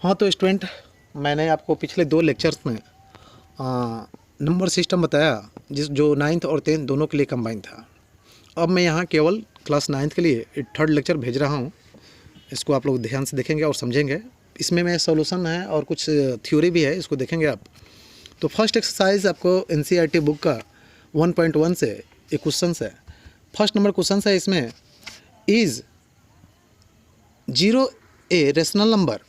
हाँ तो स्टूडेंट, मैंने आपको पिछले 2 लेक्चर्स में नंबर सिस्टम बताया जो 9th और 10th दोनों के लिए कंबाइन था। अब मैं यहाँ केवल क्लास 9th के लिए 3rd लेक्चर भेज रहा हूँ। इसको आप लोग ध्यान से देखेंगे और समझेंगे। इसमें मैं सोल्यूशन है और कुछ थ्योरी भी है, इसको देखेंगे आप। तो फर्स्ट एक्सरसाइज आपको NCERT बुक का 1.1 से एक क्वेश्चन है। फर्स्ट नंबर क्वेश्चन है इसमें, इज़ 0 ए रेशनल नंबर,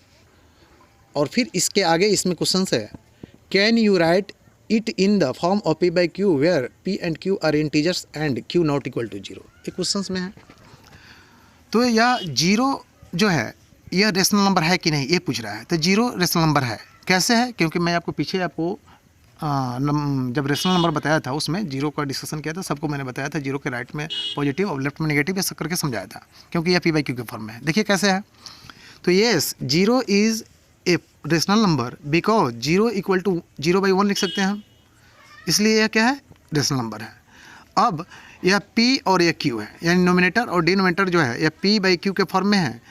और फिर इसके आगे इसमें क्वेश्चन है, can you write it in the form of P by Q where P and Q are integers and Q not equal to 0। ये क्वेश्चन में है। तो यह 0 जो है यह रेशनल नंबर है कि नहीं ये पूछ रहा है। तो 0 रेशनल नंबर है। कैसे है? क्योंकि मैं आपको पीछे जब रेशनल नंबर बताया था उसमें 0 का डिस्कशन किया था। सबको मैंने बताया था 0 के राइट में पॉजिटिव और लेफ्ट में नेगेटिव ये सब करके समझाया था, क्योंकि यह P by Q के फॉर्म में है। देखिए कैसे है। तो yes 0 is a rational number because 0 equal to 0/1 लिख सकते हैं हम, इसलिए यह क्या है? रेशनल नंबर है। अब यह P और यह Q है, यानी नोमिनेटर और डिनोमिनेटर जो है यह P by Q के फॉर्म में है,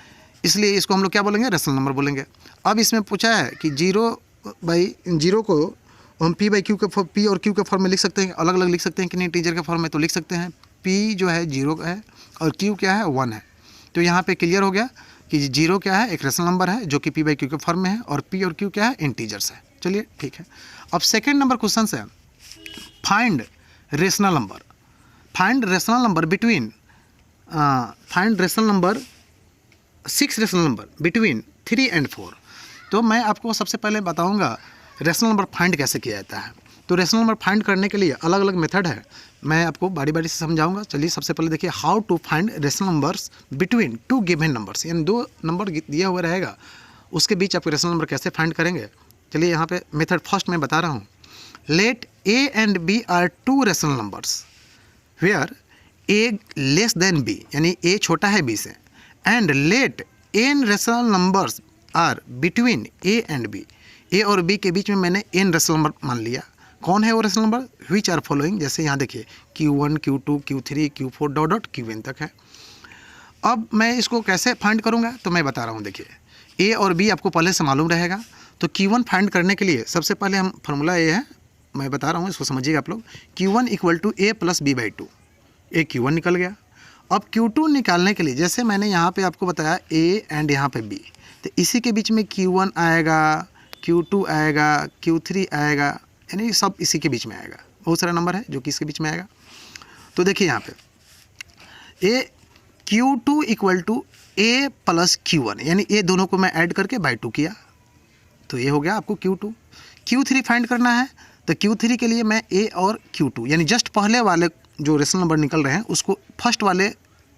इसलिए इसको हम लोग क्या बोलेंगे? रेशनल नंबर बोलेंगे। अब इसमें पूछा है कि 0 को हम P by Q के P और Q के फॉर्म में लिख सकते हैं, अलग अलग लिख सकते हैं कि नहीं टीचर के फॉर्म में? तो लिख सकते हैं। P जो है 0 है और Q क्या है? 1 है। तो यहाँ पे क्लियर हो गया कि 0 क्या है? एक रेशनल नंबर है जो कि P by Q के फॉर्म में है, और P और Q क्या है? इंटीजर्स है। चलिए ठीक है। अब सेकेंड नंबर क्वेश्चन है, find rational number. Find rational number between find rational number 6 rational number between 3 and 4। तो मैं आपको सबसे पहले बताऊंगा रेशनल नंबर फाइंड कैसे किया जाता है। तो रेशनल नंबर फाइंड करने के लिए अलग अलग मेथड है, मैं आपको बारी बारी से समझाऊंगा। चलिए सबसे पहले देखिए, how to find rational numbers between 2 given numbers, यानी 2 नंबर दिया हुआ रहेगा उसके बीच आप रेशनल नंबर कैसे फाइंड करेंगे। चलिए यहाँ पे मेथड फर्स्ट मैं बता रहा हूँ। Let A and B are 2 rational numbers where A less than B, यानी A छोटा है B से, and let n rational numbers are between A and B। A और B के बीच में मैंने n रेशनल नंबर मान लिया। कौन है वो rational number? Which are following, जैसे यहाँ देखिए Q1 Q2 Q3 Q4 dot dot Qn तक है। अब मैं इसको कैसे फाइंड करूँगा तो मैं बता रहा हूँ। देखिए A और B आपको पहले से मालूम रहेगा। तो Q1 फाइंड करने के लिए सबसे पहले हम फार्मूला ये है, मैं बता रहा हूँ, इसको समझिएगा आप लोग। Q1 equal to A plus B/2। A Q1 निकल गया। अब Q2 निकालने के लिए जैसे मैंने यहाँ पे आपको बताया A एंड यहाँ पे B, तो इसी के बीच में Q1 आएगा, Q2 आएगा, Q3 आएगा, यानी सब इसी के बीच में आएगा। बहुत सारा नंबर है जो कि इसके बीच में आएगा। तो देखिए यहाँ पे Q2 equal to A plus Q1, यानी ये दोनों को मैं ऐड करके बाई 2 किया, तो ये हो गया आपको Q2। Q3 फाइंड करना है, तो Q3 के लिए मैं A और Q2, यानी जस्ट पहले वाले जो रेशनल नंबर निकल रहे हैं उसको फर्स्ट वाले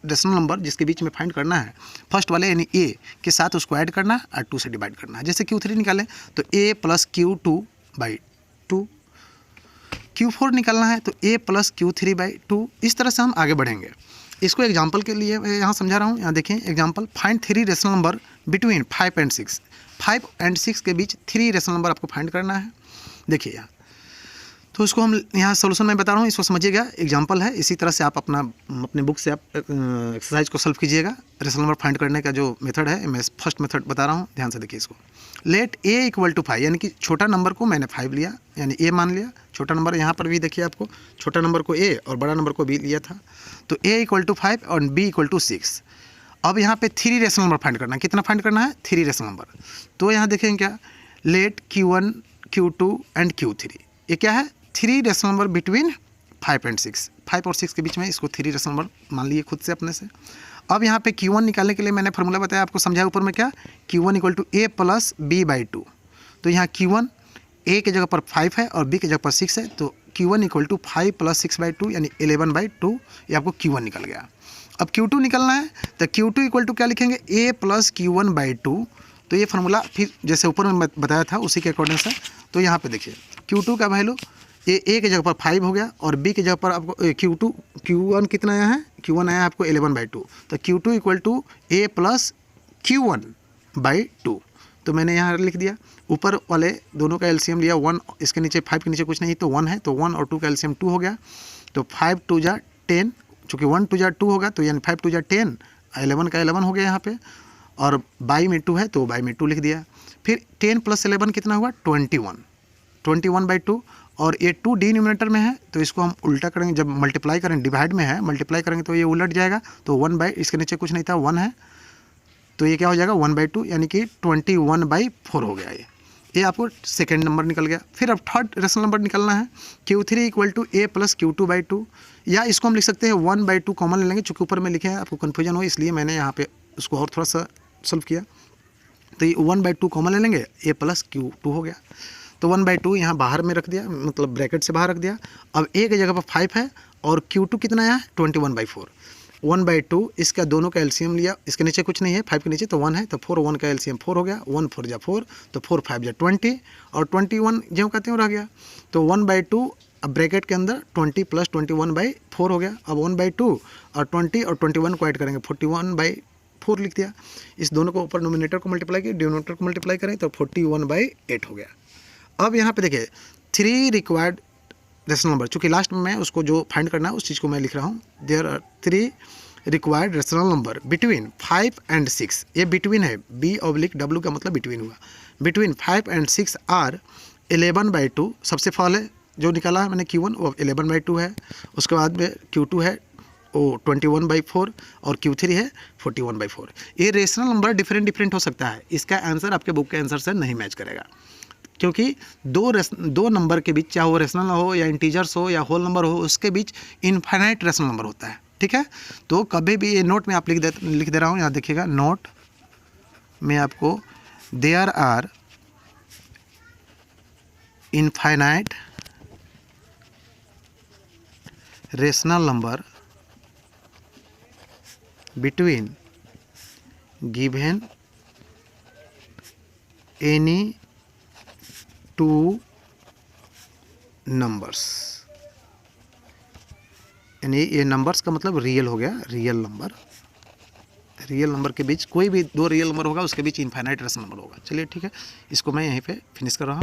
रेशनल नंबर जिसके बीच में फाइंड करना है, फर्स्ट वाले यानी A के साथ उसको ऐड करना है और 2 से डिवाइड करना है। जैसे Q3 निकालें तो A प्लस Q2/2, Q4 निकालना है तो A प्लस Q3/2। इस तरह से हम आगे बढ़ेंगे। इसको एग्जाम्पल के लिए यहाँ समझा रहा हूँ। यहाँ देखें example, find 3 rational number between 5 and 6। 5 and 6 के बीच 3 रेशनल नंबर आपको फाइंड करना है। देखिए यहाँ, तो इसको हम यहाँ सोल्यूशन में बता रहा हूँ, इसको समझिएगा। एग्जाम्पल है, इसी तरह से आप अपने बुक से आप एक्सरसाइज को सॉल्व कीजिएगा। रेशनल नंबर फाइंड करने का जो मेथड है मैं फर्स्ट मेथड बता रहा हूँ, ध्यान से देखिए इसको। लेट A इक्वल टू 5, यानी कि छोटा नंबर को मैंने 5 लिया, यानी A मान लिया। छोटा नंबर यहाँ पर भी देखिए आपको, छोटा नंबर को A और बड़ा नंबर को B लिया था। तो A इक्वल टू 5 और B इक्वल टू 6। अब यहाँ पे 3 रेशनल नंबर फाइंड करना है। कितना फाइंड करना है? 3 रेशनल नंबर। तो यहाँ देखेंगे क्या, late Q1 Q2 and Q3, ये क्या है? 3 रेशनल नंबर बिटवीन 5 and 6। 5 और 6 के बीच में इसको 3 रेशनल नंबर मान लिए खुद से अपने से। अब यहाँ पे Q1 निकालने के लिए मैंने फार्मूला बताया आपको, समझाया ऊपर में क्या, Q1 equal to A plus B/2। तो यहाँ Q1 A के जगह पर 5 है और B के जगह पर 6 है, तो Q1 इक्वल टू 5 प्लस 6/2 यानी 11/2, ये आपको Q1 निकल गया। अब Q2 निकलना है, तो Q2 इक्वल टू क्या लिखेंगे? A plus Q1/2। तो ये फार्मूला फिर जैसे ऊपर में बताया था उसी के अकॉर्डिंग से। तो यहाँ पे देखिए Q2 का वैल्यू A के जगह पर 5 हो गया और B के जगह पर आपको Q1 कितना आया है? Q1 आया है आपको 11/2। तो Q2 equal to A plus Q1/2। तो मैंने यहाँ लिख दिया। ऊपर वाले दोनों का एलसीएम लिया 1, इसके नीचे 5 के नीचे कुछ नहीं तो 1 है, तो 1 और 2 का एलसीएम 2 हो गया। तो 5 2 जा 10, चूँकि 1 2 जा 2 होगा, तो यानी 5 2 जा 10, 11 का 11 हो गया यहाँ पे, और बाई में 2 है तो बाई में 2 लिख दिया। फिर 10 + 11 कितना हुआ 21, 21/2, और ये 2 डिनोमिनेटर में है तो इसको हम उल्टा करेंगे, जब मल्टीप्लाई करेंगे, डिवाइड में है मल्टीप्लाई करेंगे तो ये उलट जाएगा, तो 1 इसके नीचे कुछ नहीं था 1 है, तो ये क्या हो जाएगा 1/2 यानी कि 21/4 हो गया ये आपको सेकेंड नंबर निकल गया। फिर अब थर्ड रेशनल नंबर निकलना है, Q3 = A + Q2/2, या इसको हम लिख सकते हैं 1/2 कॉमन ले लेंगे, चूँकि ऊपर में लिखे हैं आपको कन्फ्यूजन हो इसलिए मैंने यहाँ पे उसको और थोड़ा सा सॉल्व किया। तो ये 1/2 कॉमन ले लेंगे, A + Q2 हो गया। तो 1/2 यहाँ बाहर में रख दिया, मतलब ब्रैकेट से बाहर रख दिया। अब A की जगह पर 5 है और Q2 कितना आया 21/4, 1/2 इसका दोनों का एलसीएम लिया, इसके नीचे कुछ नहीं है 5 के नीचे तो 1 है, तो 4 1 का एलसीएम 4 हो गया, 1 4 जा 4, तो 4 5 जा 20, और 21 जो कहते हैं रह गया। तो 1/2 अब ब्रैकेट के अंदर 20 + 21/4 हो गया। अब 1/2 और 20 और 21 को ऐड करेंगे 41/4 लिख दिया। इस दोनों को ऊपर नोमिनेटर को मल्टीप्लाई किया, डिनोमिनेटर को मल्टीप्लाई करें तो 41/8 हो गया। अब यहाँ पे देखिए 3 रिक्वायर्ड रेशनल नंबर, चूँकि लास्ट में मैं उसको जो फाइंड करना है उस चीज़ को मैं लिख रहा हूँ। There are 3 required rational number between 5 and 6, ये बिटवीन है, B/W का मतलब बिटवीन हुआ, बिटवीन 5 and 6 आर 11/2, सबसे पहले जो निकाला है मैंने Q1 वो 11/2 है, उसके बाद में Q2 है वो 21/4 और Q3 है 41/4। ये रेशनल नंबर डिफरेंट हो सकता है, इसका आंसर आपके बुक के आंसर से नहीं मैच करेगा, क्योंकि दो नंबर के बीच, चाहे वो रेशनल हो या इंटीजर्स हो या होल नंबर हो, उसके बीच इनफाइनाइट रेशनल नंबर होता है, ठीक है। तो कभी भी ये नोट में आप लिख दे रहा हूँ, यहाँ देखिएगा नोट में आपको there are infinite rational number between given any 2 numbers, यानी ये नंबर्स का मतलब रियल हो गया, रियल नंबर के बीच कोई भी 2 रियल नंबर होगा उसके बीच इनफाइनाइट रेशनल नंबर होगा। चलिए ठीक है, इसको मैं यहीं पे फिनिश कर रहा हूँ।